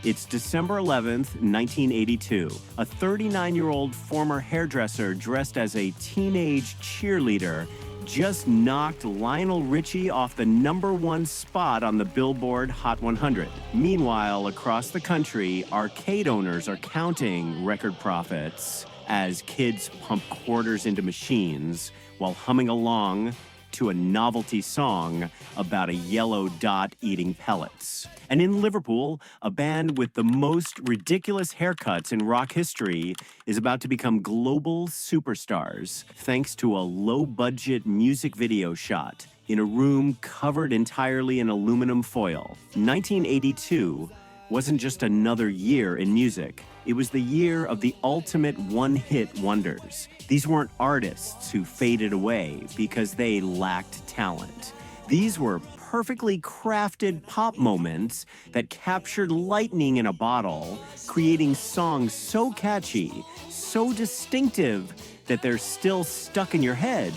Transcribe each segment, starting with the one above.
It's December 11th, 1982. A 39-year-old former hairdresser dressed as a teenage cheerleader just knocked Lionel Richie off the #1 spot on the Billboard Hot 100. Meanwhile, across the country, arcade owners are counting record profits as kids pump quarters into machines while humming along to a novelty song about a yellow dot eating pellets. And in Liverpool, a band with the most ridiculous haircuts in rock history is about to become global superstars thanks to a low-budget music video shot in a room covered entirely in aluminum foil. 1982 wasn't just another year in music. It was the year of the ultimate one-hit wonders. These weren't artists who faded away because they lacked talent. These were perfectly crafted pop moments that captured lightning in a bottle, creating songs so catchy, so distinctive that they're still stuck in your head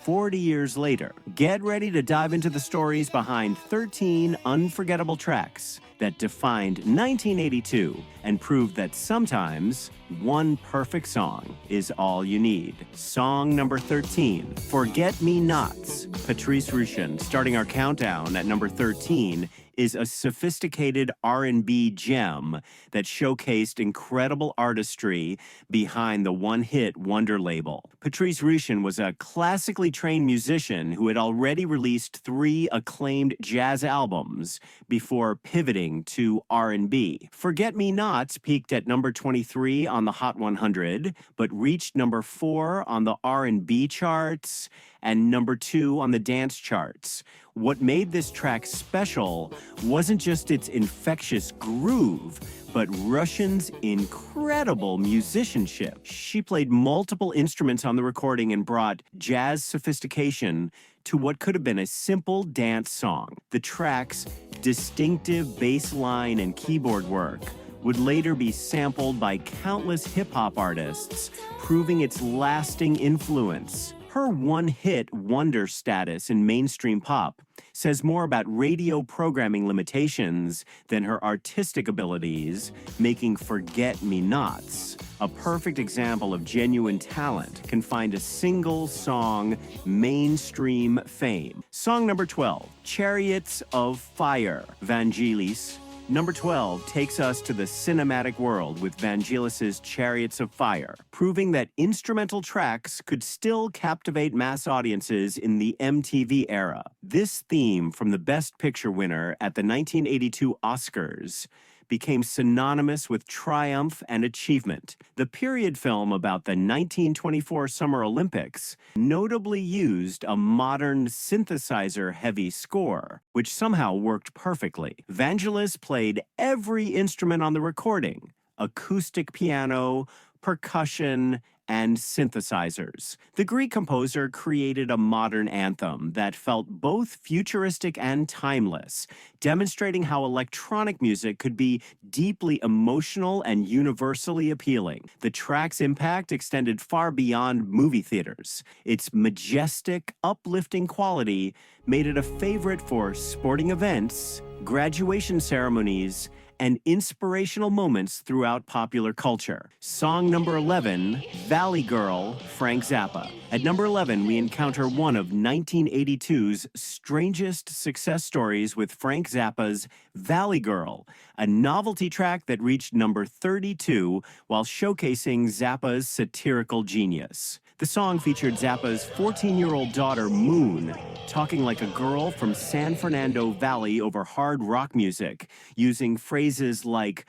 40 years later. Get ready to dive into the stories behind 13 unforgettable tracks that defined 1982 and proved that sometimes one perfect song is all you need. Song number 13, Forget Me Nots. Patrice Rushen, starting our countdown at number 13, is a sophisticated R&B gem that showcased incredible artistry behind the one-hit wonder label. Patrice Rushen was a classically trained musician who had already released 3 acclaimed jazz albums before pivoting to R&B. Forget Me Nots peaked at number 23 on the Hot 100, but reached number 4 on the R&B charts and number 2 on the dance charts. What made this track special wasn't just its infectious groove, but Rushen's incredible musicianship. She played multiple instruments on the recording and brought jazz sophistication to what could have been a simple dance song. The track's distinctive bass line and keyboard work would later be sampled by countless hip-hop artists, proving its lasting influence. Her one-hit wonder status in mainstream pop says more about radio programming limitations than her artistic abilities, making Forget Me Nots a perfect example of genuine talent can find a single song mainstream fame. Song number 12, Chariots of Fire, Vangelis. Number 12 takes us to the cinematic world with Vangelis' Chariots of Fire, proving that instrumental tracks could still captivate mass audiences in the MTV era. This theme from the Best Picture winner at the 1982 Oscars became synonymous with triumph and achievement. The period film about the 1924 Summer Olympics notably used a modern synthesizer-heavy score, which somehow worked perfectly. Vangelis played every instrument on the recording: acoustic piano, percussion, and synthesizers. The Greek composer created a modern anthem that felt both futuristic and timeless, demonstrating how electronic music could be deeply emotional and universally appealing. The track's impact extended far beyond movie theaters. Its majestic, uplifting quality made it a favorite for sporting events, graduation ceremonies, and inspirational moments throughout popular culture. Song number 11, Valley Girl, Frank Zappa. At number 11, we encounter one of 1982's strangest success stories with Frank Zappa's Valley Girl, a novelty track that reached number 32 while showcasing Zappa's satirical genius. The song featured Zappa's 14-year-old daughter, Moon, talking like a girl from San Fernando Valley over hard rock music, using phrases like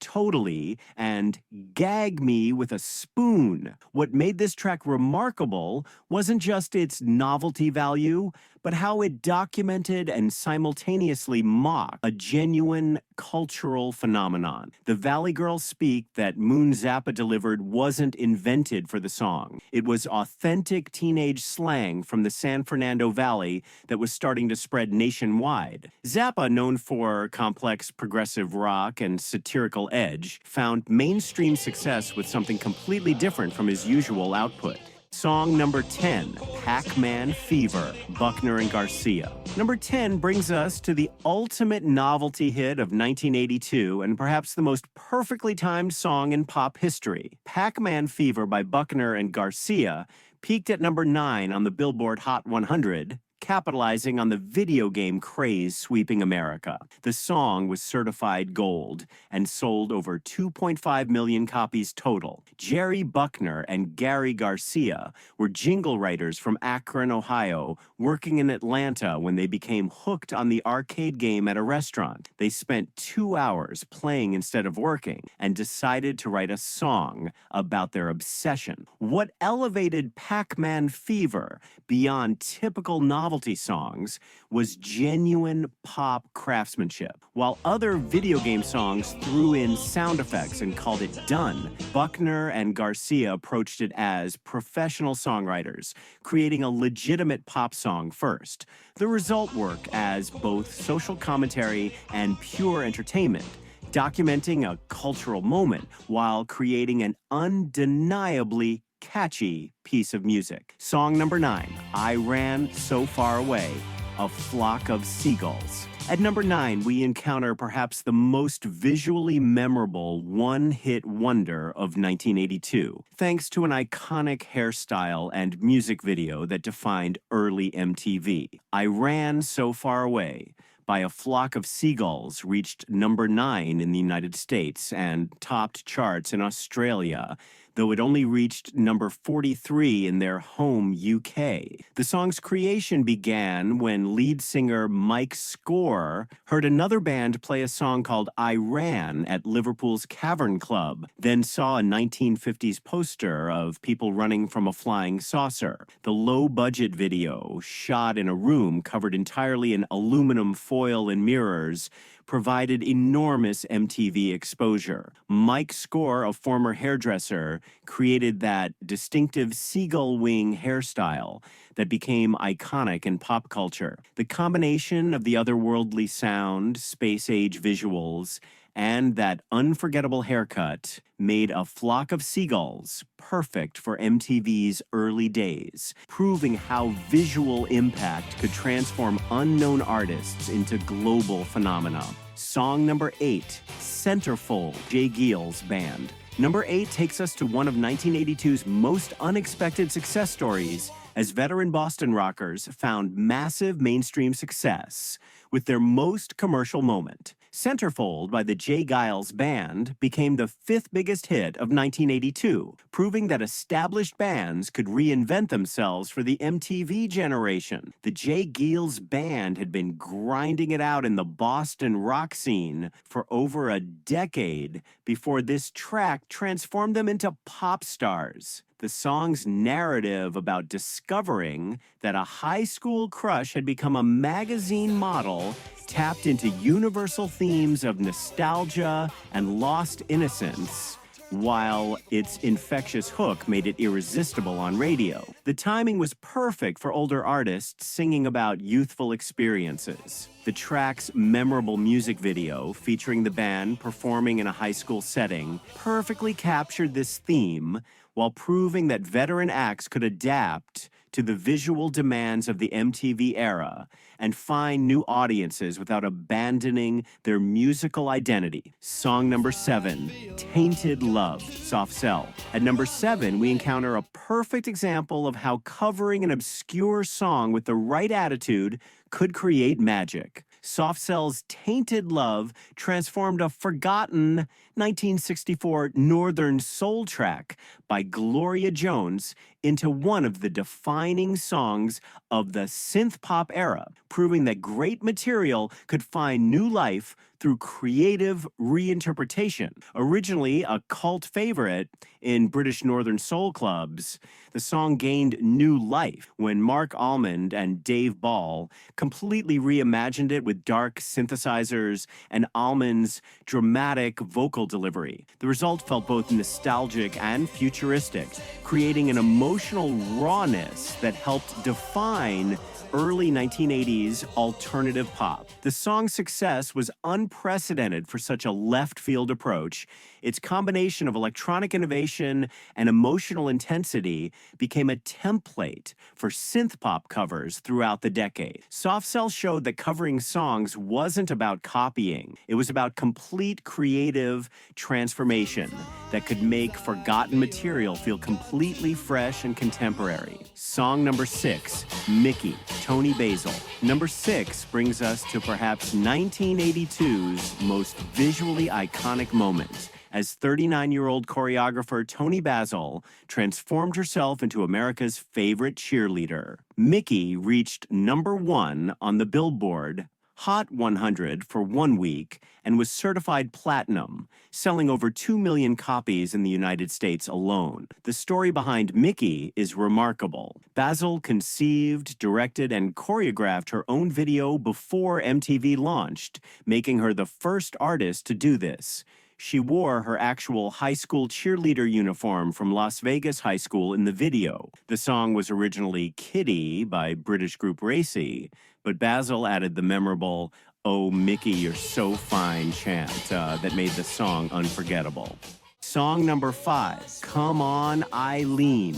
totally, and gag me with a spoon. What made this track remarkable wasn't just its novelty value, but how it documented and simultaneously mocked a genuine cultural phenomenon. The Valley Girl speak that Moon Zappa delivered wasn't invented for the song. It was authentic teenage slang from the San Fernando Valley that was starting to spread nationwide. Zappa, known for complex progressive rock and satirical edge, found mainstream success with something completely different from his usual output. Song number 10, Pac-Man Fever, Buckner and Garcia. Number 10 brings us to the ultimate novelty hit of 1982 and perhaps the most perfectly timed song in pop history. Pac-Man Fever by Buckner and Garcia peaked at number 9 on the Billboard Hot 100, capitalizing on the video game craze sweeping America. The song was certified gold and sold over 2.5 million copies total. Jerry Buckner and Gary Garcia were jingle writers from Akron, Ohio, working in Atlanta when they became hooked on the arcade game at a restaurant. They spent 2 hours playing instead of working and decided to write a song about their obsession. What elevated Pac-Man Fever beyond typical novelty songs was genuine pop craftsmanship. While other video game songs threw in sound effects and called it done, Buckner and Garcia approached it as professional songwriters, creating a legitimate pop song first. The result worked as both social commentary and pure entertainment, documenting a cultural moment while creating an undeniably catchy piece of music. Song number 9, I Ran So Far Away, A Flock of Seagulls. At number 9, we encounter perhaps the most visually memorable one-hit wonder of 1982, thanks to an iconic hairstyle and music video that defined early MTV. I Ran So Far Away by A Flock of Seagulls reached number 9 in the United States and topped charts in Australia, though it only reached number 43 in their home UK. The song's creation began when lead singer Mike Score heard another band play a song called I Ran at Liverpool's Cavern Club, then saw a 1950s poster of people running from a flying saucer. The low-budget video, shot in a room covered entirely in aluminum foil and mirrors, provided enormous MTV exposure. Mike Score, a former hairdresser, created that distinctive seagull wing hairstyle that became iconic in pop culture. The combination of the otherworldly sound, space-age visuals, and that unforgettable haircut made A Flock of Seagulls perfect for MTV's early days, proving how visual impact could transform unknown artists into global phenomena. Song number 8, Centerfold, Jay Giel's band. Number 8 takes us to one of 1982's most unexpected success stories, as veteran Boston rockers found massive mainstream success with their most commercial moment. Centerfold by the Jay Giles Band became the 5th biggest hit of 1982, proving that established bands could reinvent themselves for the MTV generation. The Jay Giles Band had been grinding it out in the Boston rock scene for over a decade before this track transformed them into pop stars. The song's narrative about discovering that a high school crush had become a magazine model tapped into universal themes of nostalgia and lost innocence, while its infectious hook made it irresistible on radio. The timing was perfect for older artists singing about youthful experiences. The track's memorable music video, featuring the band performing in a high school setting, perfectly captured this theme while proving that veteran acts could adapt to the visual demands of the MTV era and find new audiences without abandoning their musical identity. Song number 7, Tainted Love, Soft Cell. At number 7, we encounter a perfect example of how covering an obscure song with the right attitude could create magic. Soft Cell's Tainted Love transformed a forgotten 1964 Northern Soul track by Gloria Jones into one of the defining songs of the synth pop era, proving that great material could find new life through creative reinterpretation. Originally a cult favorite in British Northern Soul clubs, the song gained new life when Mark Almond and Dave Ball completely reimagined it with dark synthesizers and Almond's dramatic vocal delivery. The result felt both nostalgic and futuristic, creating an emotional rawness that helped define early 1980s alternative pop. The song's success was unprecedented unprecedented for such a left-field approach. Its combination of electronic innovation and emotional intensity became a template for synth pop covers throughout the decade. Soft Cell showed that covering songs wasn't about copying. It was about complete creative transformation that could make forgotten material feel completely fresh and contemporary. Song number 6, Mickey, Tony Basil. Number 6 brings us to perhaps 1982's most visually iconic moment, as 39-year-old choreographer Toni Basil transformed herself into America's favorite cheerleader. Mickey reached number 1 on the Billboard Hot 100 for 1 week and was certified platinum, selling over 2 million copies in the United States alone. The story behind Mickey is remarkable. Basil conceived, directed, and choreographed her own video before MTV launched, making her the first artist to do this. She wore her actual high school cheerleader uniform from Las Vegas High School in the video. The song was originally Kitty by British group Racy, but Basil added the memorable "Oh, Mickey, you're so fine" chant that made the song unforgettable. Song number 5, Come On, Eileen,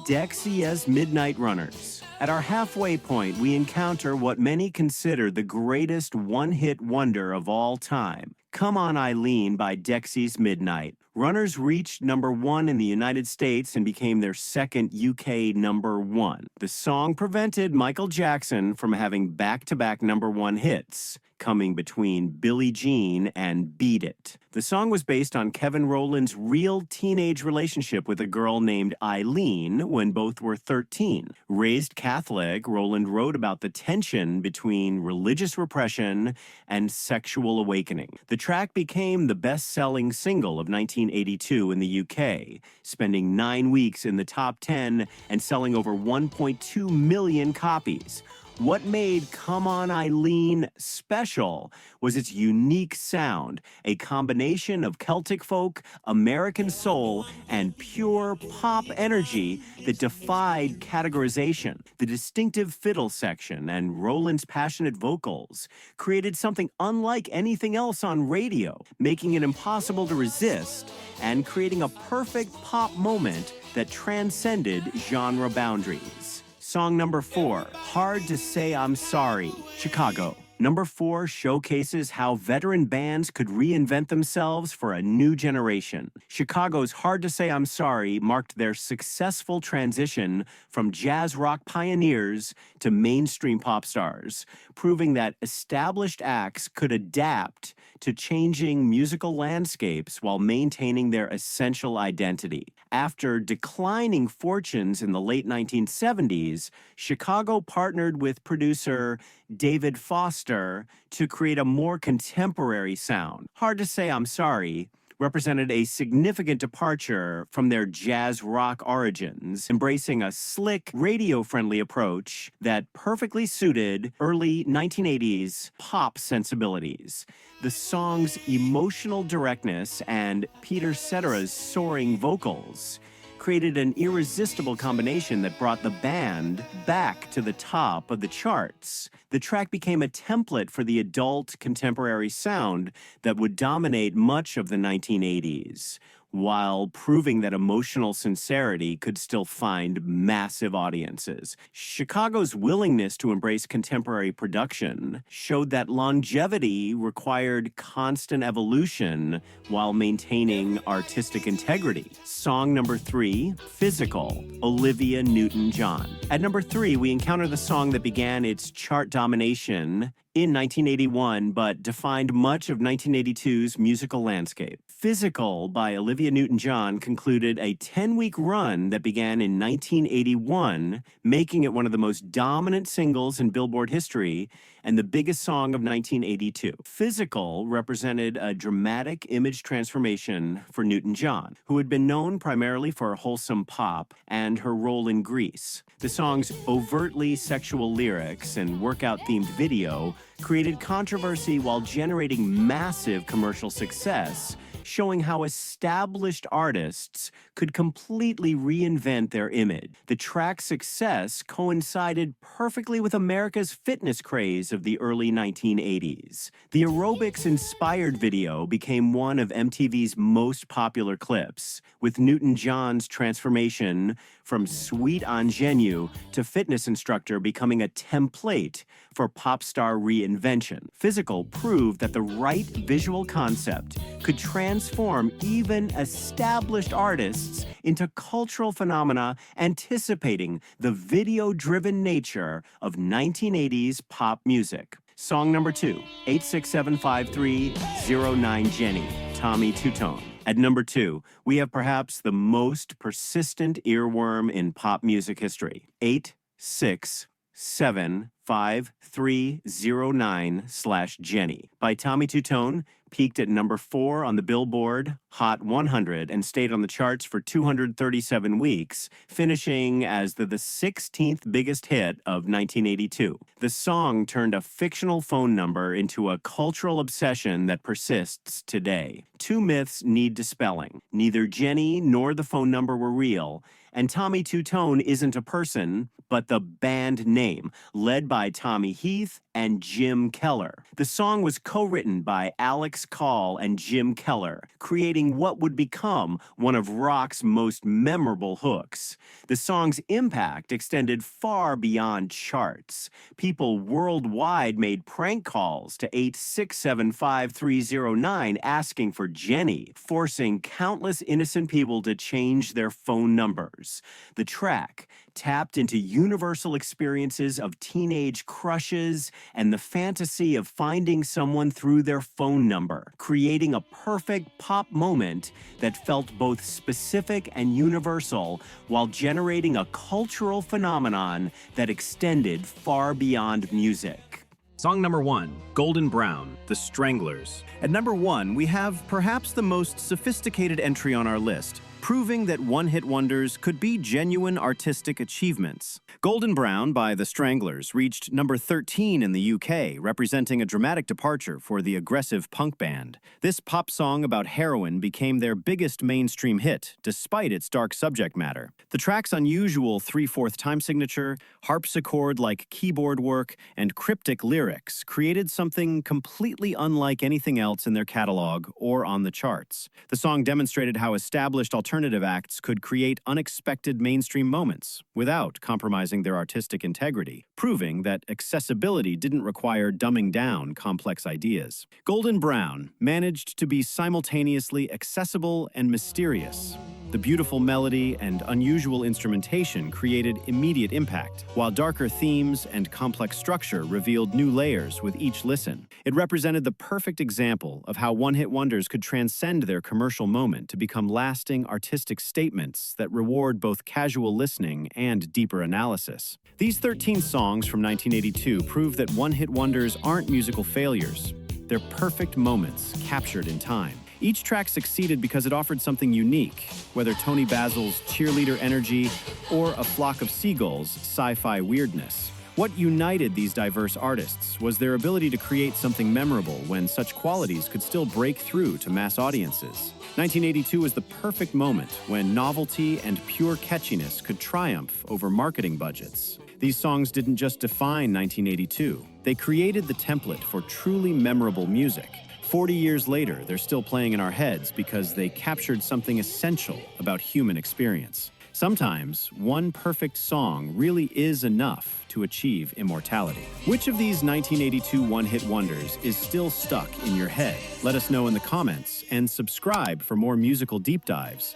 Dexia's Midnight Runners. At our halfway point, we encounter what many consider the greatest one-hit wonder of all time, Come On, Eileen by Dexy's Midnight. Runners reached number 1 in the United States and became their second UK number 1. The song prevented Michael Jackson from having back-to-back number 1 hits, coming between Billie Jean and Beat It. The song was based on Kevin Rowland's real teenage relationship with a girl named Eileen when both were 13. Raised Catholic, Rowland wrote about the tension between religious repression and sexual awakening. The track became the best-selling single of 1982 in the UK, spending 9 weeks in the top 10 and selling over 1.2 million copies. What made Come On Eileen special was its unique sound, a combination of Celtic folk, American soul, and pure pop energy that defied categorization. The distinctive fiddle section and Rowland's passionate vocals created something unlike anything else on radio, making it impossible to resist and creating a perfect pop moment that transcended genre boundaries. Song number 4, Hard to Say I'm Sorry, Chicago. Number 4 showcases how veteran bands could reinvent themselves for a new generation. Chicago's Hard to Say I'm Sorry marked their successful transition from jazz rock pioneers to mainstream pop stars, proving that established acts could adapt to changing musical landscapes while maintaining their essential identity. After declining fortunes in the late 1970s, Chicago partnered with producer David Foster to create a more contemporary sound. Hard to Say I'm Sorry represented a significant departure from their jazz rock origins, embracing a slick, radio-friendly approach that perfectly suited early 1980s pop sensibilities. The song's emotional directness and Peter Cetera's soaring vocals created an irresistible combination that brought the band back to the top of the charts. The track became a template for the adult contemporary sound that would dominate much of the 1980s, while proving that emotional sincerity could still find massive audiences. Chicago's willingness to embrace contemporary production showed that longevity required constant evolution while maintaining artistic integrity. Song number 3, Physical, Olivia Newton-John. At number 3, we encounter the song that began its chart domination in 1981, but defined much of 1982's musical landscape. Physical by Olivia Newton-John concluded a 10-week run that began in 1981, making it one of the most dominant singles in Billboard history and the biggest song of 1982. Physical represented a dramatic image transformation for Newton-John, who had been known primarily for wholesome pop and her role in Grease. The song's overtly sexual lyrics and workout-themed video created controversy while generating massive commercial success, showing how established artists could completely reinvent their image. The track's success coincided perfectly with America's fitness craze of the early 1980s. The aerobics-inspired video became one of MTV's most popular clips, with Newton-John's transformation from sweet ingenue to fitness instructor becoming a template for pop star reinvention. Physical proved that the right visual concept could transform even established artists into cultural phenomena, anticipating the video-driven nature of 1980s pop music. Song number 2, 8675309 Jenny, Tommy Tutone. At number 2, we have perhaps the most persistent earworm in pop music history. 8675309/Jenny by Tommy Tutone peaked at number 4 on the Billboard Hot 100 and stayed on the charts for 237 weeks, finishing as the 16th biggest hit of 1982. The song turned a fictional phone number into a cultural obsession that persists today. Two myths need dispelling. Neither Jenny nor the phone number were real, and Tommy Tutone isn't a person, but the band name, led by Tommy Heath and Jim Keller. The song was co-written by Alex Call and Jim Keller, creating what would become one of rock's most memorable hooks. The song's impact extended far beyond charts. People worldwide made prank calls to 8675309 asking for Jenny, forcing countless innocent people to change their phone numbers. The track tapped into universal experiences of teenage crushes and the fantasy of finding someone through their phone number, creating a perfect pop moment that felt both specific and universal while generating a cultural phenomenon that extended far beyond music. Song number 1, Golden Brown, The Stranglers. At number 1, we have perhaps the most sophisticated entry on our list, proving that one-hit wonders could be genuine artistic achievements. Golden Brown by The Stranglers reached number 13 in the UK, representing a dramatic departure for the aggressive punk band. This pop song about heroin became their biggest mainstream hit, despite its dark subject matter. The track's unusual 3/4 time signature, harpsichord-like keyboard work, and cryptic lyrics created something completely unlike anything else in their catalog or on the charts. The song demonstrated how established alternative acts could create unexpected mainstream moments without compromising their artistic integrity, proving that accessibility didn't require dumbing down complex ideas. Golden Brown managed to be simultaneously accessible and mysterious. The beautiful melody and unusual instrumentation created immediate impact, while darker themes and complex structure revealed new layers with each listen. It represented the perfect example of how one-hit wonders could transcend their commercial moment to become lasting artistic statements that reward both casual listening and deeper analysis. These 13 songs from 1982 prove that one-hit wonders aren't musical failures. They're perfect moments captured in time. Each track succeeded because it offered something unique, whether Tony Basil's cheerleader energy or A Flock of Seagulls' sci-fi weirdness. What united these diverse artists was their ability to create something memorable when such qualities could still break through to mass audiences. 1982 was the perfect moment when novelty and pure catchiness could triumph over marketing budgets. These songs didn't just define 1982, they created the template for truly memorable music. 40 years later, they're still playing in our heads because they captured something essential about human experience. Sometimes, one perfect song really is enough to achieve immortality. Which of these 1982 one-hit wonders is still stuck in your head? Let us know in the comments and subscribe for more musical deep dives.